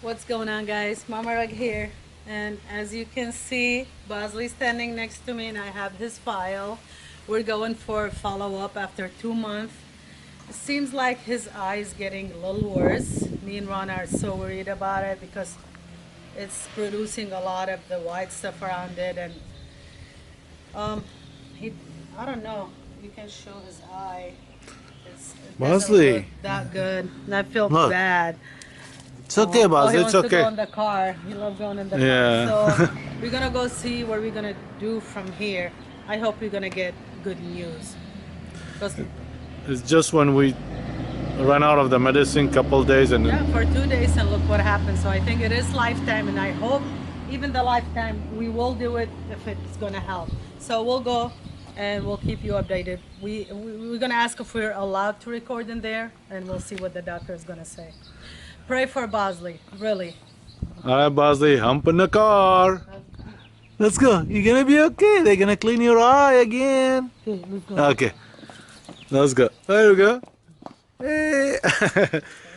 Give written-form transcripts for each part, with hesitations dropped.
What's going on, guys? Mama Rug here, and as you can see, Bosley's standing next to me and I have his file. We're going for follow-up after 2 months. It seems like his eye is getting a little worse. Me and Ron are so worried about it because it's producing a lot of the white stuff around it, and I don't know, you can show his eye. It doesn't Bosley, look that good, and I feel look. bad. It's okay, boss. He It's wants to go okay. in the car. He loves going in the Yeah. car. So we're gonna go see what we're gonna do from here. I hope we're gonna get good news. It's just when we run out of the medicine, couple days, and Yeah, for 2 days, and look what happened. So I think it is lifetime, and I hope even the lifetime we will do it if it's gonna help. So we'll go and we'll keep you updated. We're gonna ask if we're allowed to record in there, and we'll see what the doctor is gonna say. Pray for Bosley, really. all right, Bosley, hump in the car. Let's go. You're gonna be okay. They're gonna clean your eye again. Okay, let's go. Okay, let's go. There we go. Hey.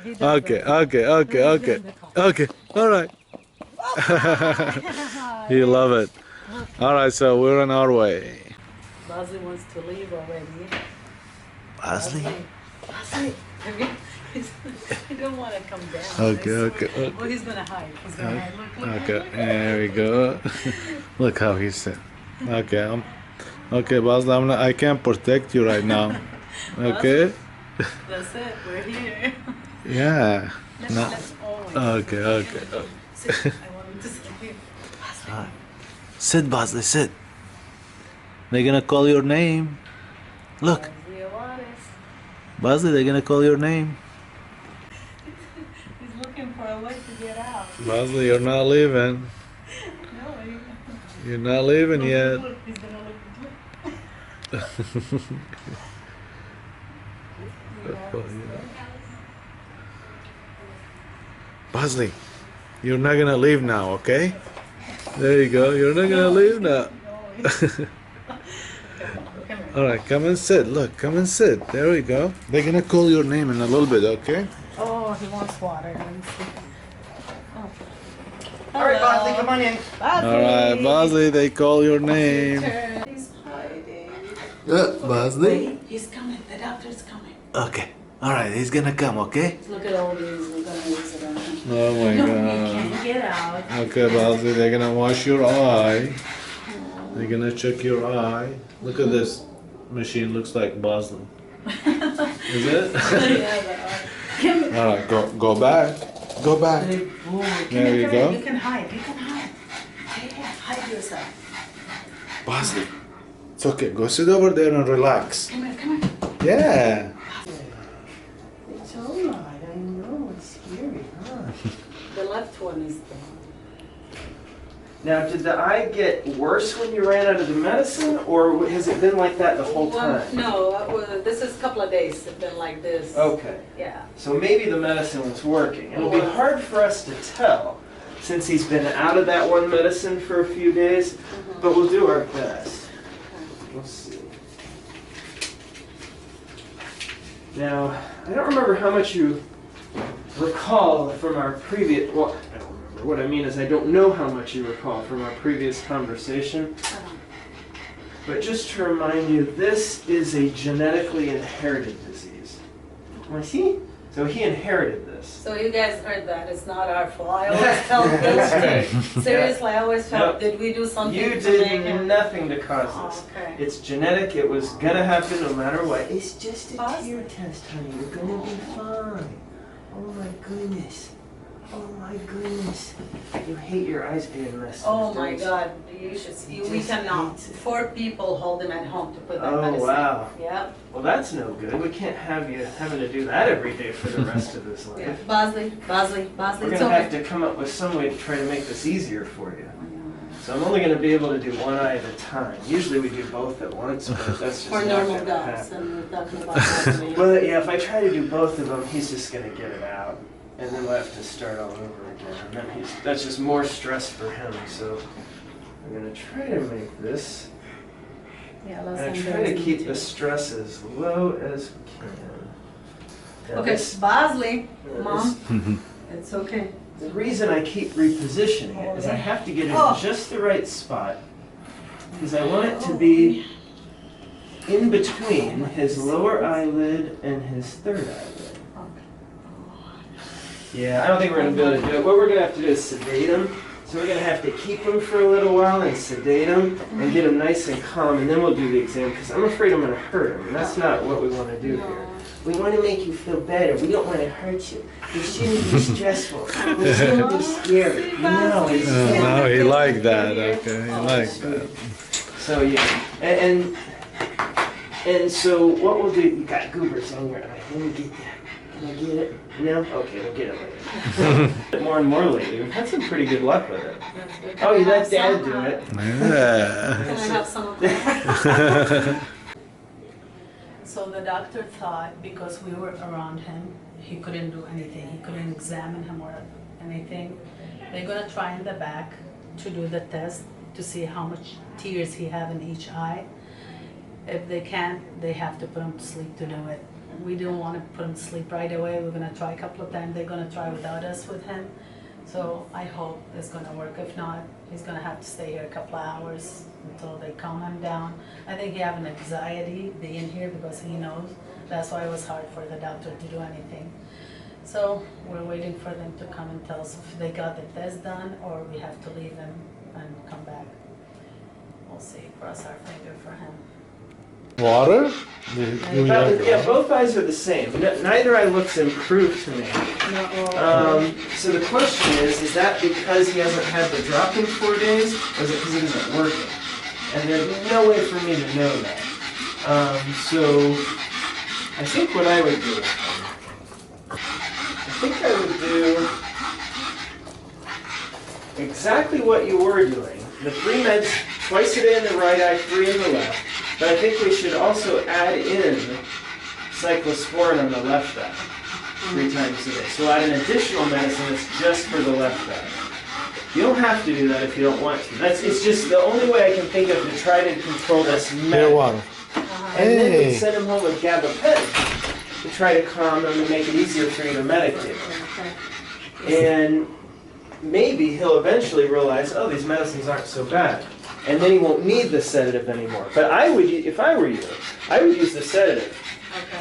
He does Okay, that. okay, okay, okay, okay. All right. You love it. All right, so we're on our way. Bosley wants to leave already. Bosley. Bosley, I mean, he don't want to come down. Okay, okay, okay. Oh, he's gonna hide. He's gonna hide. Look, look, Okay, look. there we go. Look how he's sitting. Okay, okay, Bosley, I can't protect you right now. Okay? That's it. We're here. Yeah. No. Oh, Okay, okay. sit. I want him to sleep. Bosley. Sit, Bosley, sit. They're gonna call your name. Look, Brawadis. Bosley, they're gonna call your name. He's looking for a way to get out. Bosley, you're not leaving. No, You're not leaving yet. look, he's gonna look. Bosley, you're not gonna leave now, okay? There you go. You're not gonna leave now. All right, come and sit. Look, come and sit. There we go. They're gonna call your name in a little bit, okay? Oh, he wants water. Let me see. Oh. All right, Hello. Bosley, come on in. Bosley. All right, Bosley, they call your name. He's hiding. Bosley. Wait, he's coming. The doctor's coming. Okay. All right, he's gonna come, okay? Look at all these. We're gonna use it on him. Oh my No, you God. can't get out. Okay, Bosley, they're gonna wash your eye. They're gonna check your eye. Look at this machine. Looks like Bosley. Is it? Come All right, go back. Go back. Good boy. There you go. You can hide. You can hide. Yeah, hide yourself. Bosley, it's okay. Go sit over there and relax. Come here. Come here. Yeah. It's all right. I know it's scary, huh? The left one is gone. Now, did the eye get worse when you ran out of the medicine, or has it been like that the whole Well, time? no, this is a couple of days. It's been like this. Okay. Yeah. So maybe the medicine was working. It'll be hard for us to tell since he's been out of that one medicine for a few days, but we'll do our best. We'll see. Now, I don't remember how much you recall from our previous, well, I don't remember. What I mean is I don't know how much you recall from our previous conversation. But just to remind you, this is a genetically inherited disease. Was he? So he inherited this. So you guys heard that. It's not our fault. I always felt guilty. Seriously, I always felt, did we do something You to make did him? nothing to cause this. Okay. It's genetic. It was gonna happen no matter what. It's just a Bosley. tear test, honey. You're gonna be fine. Oh my goodness. Oh my goodness. You hate your eyes being messed Oh with, my don't you? God, you should see. We Just cannot. hates it. 4 people hold him at home to put that Oh, medicine. wow. Yep. Well, that's no good. We can't have you having to do that every day for the rest of his Yeah. life. Bosley, We're it's gonna have okay. to come up with some way to try to make this easier for you. So I'm only gonna be able to do one eye at a time. Usually we do both at once, but that's just For not normal gonna dogs, happen. and we're talking about Bosley. Well, yeah, if I try to do both of them, he's just gonna get it out, and then we'll have to start all over again. And then that's just more stress for him. So I'm gonna try to make this, Yeah, last and I time try there to was keep me the too. stress as low as we can. Now Okay, this- Bosley, this- Mom, it's okay. the reason I keep repositioning it is I have to get it in just the right spot because I want it to be in between his lower eyelid and his third eyelid. Yeah, I don't think we're going to be able to do it. What we're going to have to do is sedate him. So we're going to have to keep him for a little while and sedate him and get him nice and calm, and then we'll do the exam because I'm afraid I'm going to hurt him, and that's not what we want to do here. We want to make you feel better. We don't want to hurt you. It shouldn't be stressful. It shouldn't be scary. No, it's No, he liked that. Okay, he liked that. So yeah, and so what we'll do? You got goobers on your eye. Let me get that. Can I get it? No? Okay, we'll get it later. More and more lately, we've had some pretty good luck with it. Oh, you let Dad do it. Yeah. Can I have some of that? So the doctor thought because we were around him, he couldn't do anything. He couldn't examine him or anything. They're gonna try in the back to do the test to see how much tears he have in each eye. If they can't, they have to put him to sleep to do it. We don't want to put him to sleep right away. We're gonna try a couple of times. They're gonna try without us with him. So I hope it's gonna work. If not, he's gonna have to stay here a couple of hours until they calm him down. I think he have an anxiety being here because he knows. That's why it was hard for the doctor to do anything. So we're waiting for them to come and tell us if they got the test done or we have to leave him and come back. We'll see. Cross our finger for him. Water? Yeah, both eyes are the same. Neither eye looks improved to me. So the question is that because he hasn't had the drop in 4 days, or is it because it isn't working? And there's no way for me to know that. So I think what I would do, exactly what you were doing. The 3 meds, twice a day in the right eye, 3 in the left. But I think we should also add in cyclosporin on the left eye 3 times a day. So add an additional medicine that's just for the left eye. You don't have to do that if you don't want to. It's just the only way I can think of to try to control this med. Water. And then we send him home with gabapentin to try to calm him and make it easier for you to medicate him. And maybe he'll eventually realize, oh, these medicines aren't so bad. And then he won't need the sedative anymore. But I would, if I were you, I would use the sedative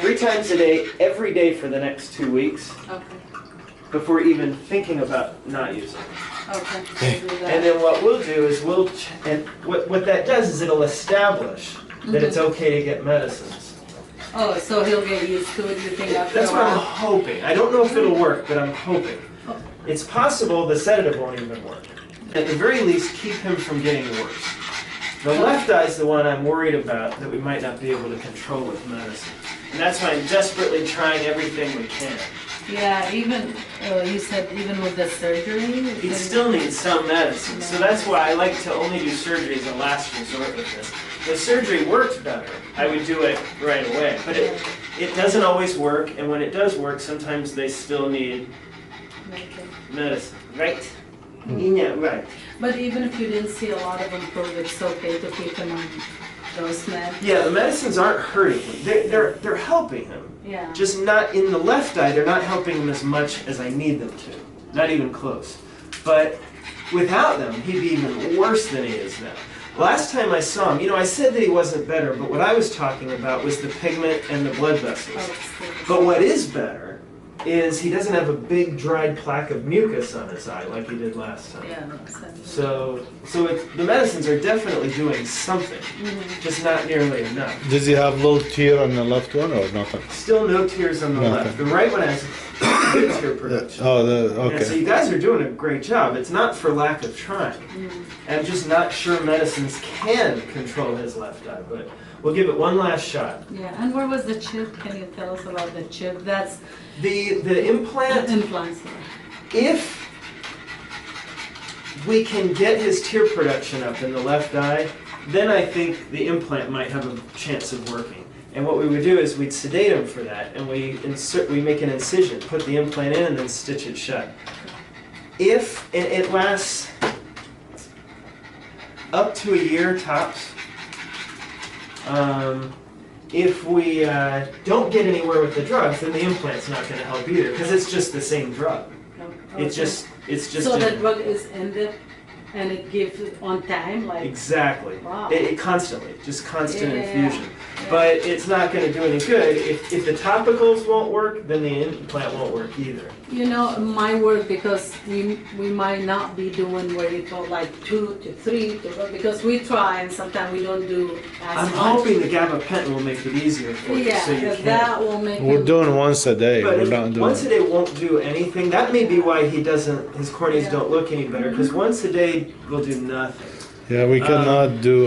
3 times a day, every day for the next 2 weeks, before even thinking about not using it. Okay. And then what we'll do is and what that does is it'll establish that it's okay to get medicines. Oh, so he'll get used to it, you think, after That's a what I'm while? hoping. I don't know if it'll work, but I'm hoping. It's possible the sedative won't even work. At the very least, keep him from getting worse. The left eye is the one I'm worried about that we might not be able to control with medicine. And that's why I'm desperately trying everything we can. Yeah, even, you said even with the surgery? He still needs some medicine, so that's why I like to only do surgery as a last resort with this. If surgery worked better, I would do it right away. But it doesn't always work, and when it does work, sometimes they still need medicine. Right? Yeah, right. But even if you didn't see a lot of improvement, it's okay to keep him on those meds? Yeah, the medicines aren't hurting him. They're helping him. Yeah. Just not in the left eye, they're not helping him as much as I need them to. Not even close. But without them, he'd be even worse than he is now. Last time I saw him, I said that he wasn't better, but what I was talking about was the pigment and the blood vessels. But what is better is he doesn't have a big dried plaque of mucus on his eye like he did last time. Yeah, makes sense. So the medicines are definitely doing something, just not nearly enough. Does he have little tear on the left one or nothing? Still no tears on the left. The right one has good tear production. Okay. Yeah, so you guys are doing a great job. It's not for lack of trying. I'm just not sure medicines can control his left eye, but we'll give it one last shot. Yeah, and where was the chip? Can you tell us about the chip? That's the implant. Implants. If we can get his tear production up in the left eye, then I think the implant might have a chance of working. And what we would do is we'd sedate him for that, and we make an incision, put the implant in, and then stitch it shut. If it lasts up to a year tops. If we don't get anywhere with the drugs, then the implant's not going to help either, because it's just the same drug. Okay. It's just So a- the drug is ended and it gives it on time, like. exactly. Wow. It constantly, just constant Yeah. infusion. Yeah. But it's not going to do any good. If the topicals won't work, then the implant won't work either. You know, my work, because we might not be doing where you go like 2 to 3 because we try and sometimes we don't do as I'm much. hoping the gabapentin will make it easier for you, Yeah, so you can. that will make We're it. doing once a day. But We're if not doing. once a day won't do anything. That may be why he doesn't. His corneas Yeah. don't look any better because once a day will do nothing. Yeah, we cannot do.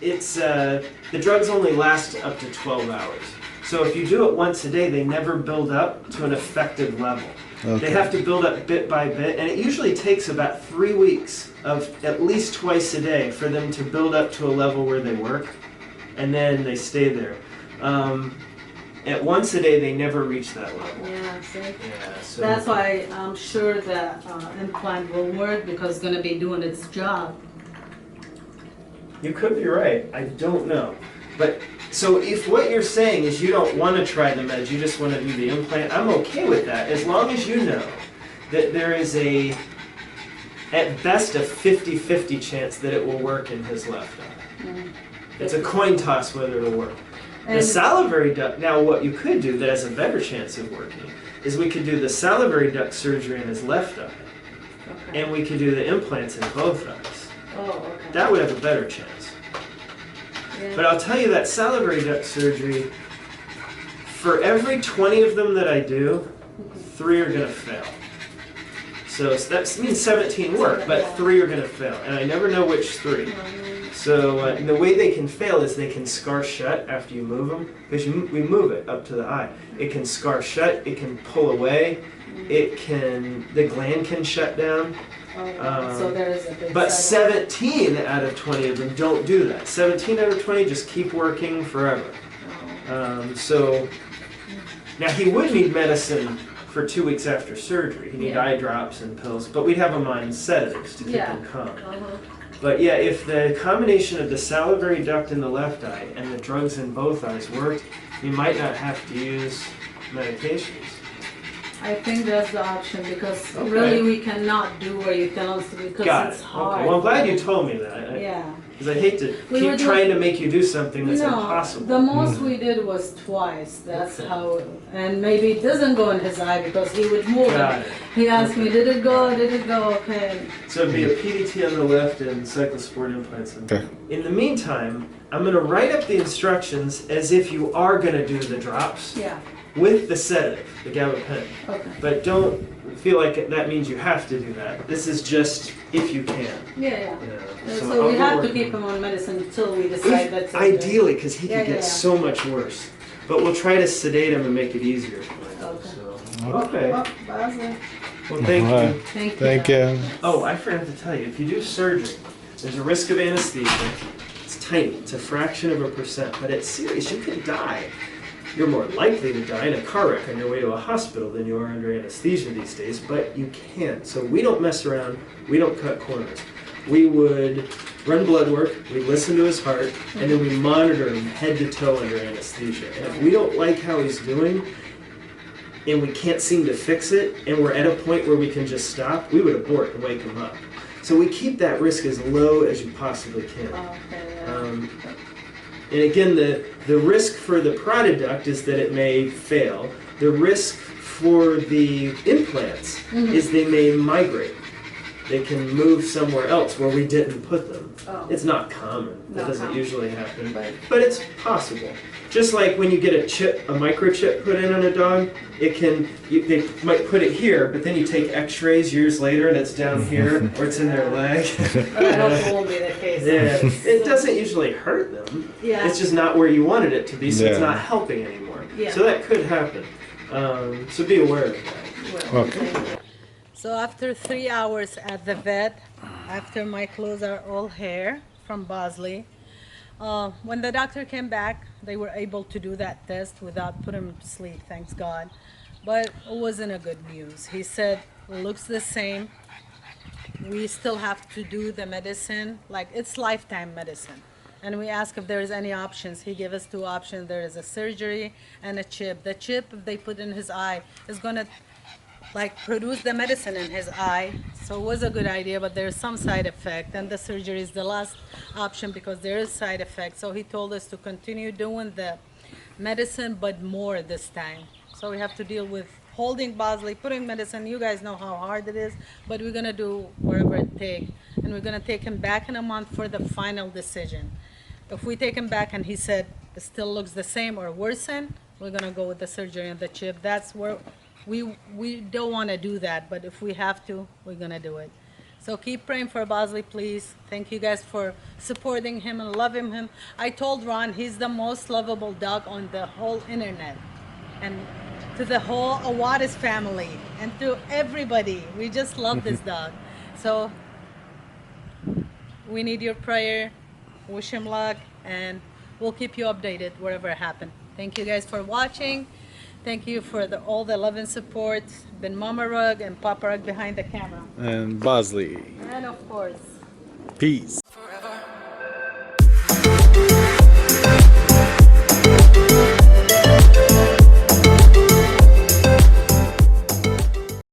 It's the drugs only last up to 12 hours. So if you do it once a day, they never build up to an effective level. Okay. They have to build up bit by bit, and it usually takes about 3 weeks of at least twice a day for them to build up to a level where they work, and then they stay there. At once a day, they never reach that level. Yeah, see? Yeah, so That's why I'm sure that implant will work because it's going to be doing its job. you could be right. I don't know. But so if what you're saying is you don't want to try the meds, you just want to do the implant, I'm okay with that as long as you know that there is at best a 50-50 chance that it will work in his left eye. It's a coin toss whether it'll work. The And- salivary duct, now what you could do that has a better chance of working is we could do the salivary duct surgery in his left eye, Okay. and we could do the implants in both eyes. Oh, okay. That would have a better chance. Yeah. But I'll tell you that salivary duct surgery, for every 20 of them that I do, 3 are going to fail. So that means 17 work, but 3 are going to fail. And I never know which 3. So the way they can fail is they can scar shut after you move them, because we move it up to the eye. It can scar shut, it can pull away, the gland can shut down. So there is a big But side effect. 17 out of 20 of them don't do that. 17 out of 20 just keep working forever. So now he would need medicine for 2 weeks after surgery. He'd need Yeah. eye drops and pills, but we'd have him on sedatives to keep Yeah. him calm. Uh-huh. But yeah, if the combination of the salivary duct in the left eye and the drugs in both eyes worked, you might not have to use medications. I think that's the option because Okay. really we cannot do what you tell us to because Got it's it. hard. Okay. Well, I'm glad you told me that. Yeah. Because I hate to We keep were doing- trying to make you do something that's No, impossible. the most we did was twice. That's Okay. how, and maybe it doesn't go in his eye because he would move Got it. it. He asked me, did it go? Did it go? Okay. So it'd be a PDT on the left and cyclosport implants. Okay. In the meantime, I'm going to write up the instructions as if you are going to do the drops Yeah. with the sedative, the gabapentin. Okay. But don't feel like that means you have to do that. This is just if you can. Yeah, yeah. Yeah. So, I'll we go have to work- keep him on medicine until we decide that's Ideally, because he Yeah, could yeah, get yeah. so much worse. But we'll try to sedate him and make it easier for him. Okay. So, okay. Oh, Basil. Well, thank you. Alright. Thank you. Thank you. Oh, I forgot to tell you, if you do surgery, there's a risk of anesthesia. It's tiny, it's a fraction of a percent, but it's serious. You could die. You're more likely to die in a car wreck on your way to a hospital than you are under anesthesia these days, but you can. So we don't mess around, we don't cut corners. We would run blood work, we listen to his heart, and then we monitor him head to toe under anesthesia. And if we don't like how he's doing, and we can't seem to fix it, and we're at a point where we can just stop, we would abort and wake him up. So we keep that risk as low as you possibly can. Okay. And again, the risk for the parotid duct is that it may fail. The risk for the implants is they may migrate. They can move somewhere else where we didn't put them. Oh. It's not common. That Not doesn't common. usually happen. Right. But it's possible. Just like when you get a microchip put in on a dog, they might put it here, but then you take x-rays years later and it's down here, or it's in their leg. But I hope it won't be the case. Yeah, it doesn't usually hurt them. Yeah. It's just not where you wanted it to be, so it's Yeah. not helping anymore. Yeah. So that could happen. So be aware of that. Well, Okay. thank you. So after 3 hours at the vet, after my clothes are all hair from Bosley, when the doctor came back, they were able to do that test without putting him to sleep, thanks God. But it wasn't a good news. He said, it looks the same. We still have to do the medicine, like it's lifetime medicine. And we asked if there is any options. He gave us 2 options. There is a surgery and a chip. The chip, if they put in his eye, is gonna like produce the medicine in his eye. So it was a good idea, but there's some side effect, and the surgery is the last option because there is side effect. So he told us to continue doing the medicine, but more this time. So we have to deal with holding Bosley, putting medicine. You guys know how hard it is, but we're gonna do whatever it takes, and we're gonna take him back in a month for the final decision. If we take him back and he said it still looks the same or worsen, we're gonna go with the surgery and the chip. That's where we don't want to do that, but if we have to, we're gonna do it. So keep praying for Bosley, please. Thank you guys for supporting him and loving him. I told Ron he's the most lovable dog on the whole internet, and to the whole Awadis family and to everybody. We just love this dog. So we need your prayer. Wish him luck, and we'll keep you updated whatever happened. Thank you guys for watching. Thank you for all the love and support. Been Mama Rug and Papa Rug behind the camera. And Bosley. And of course, Peace.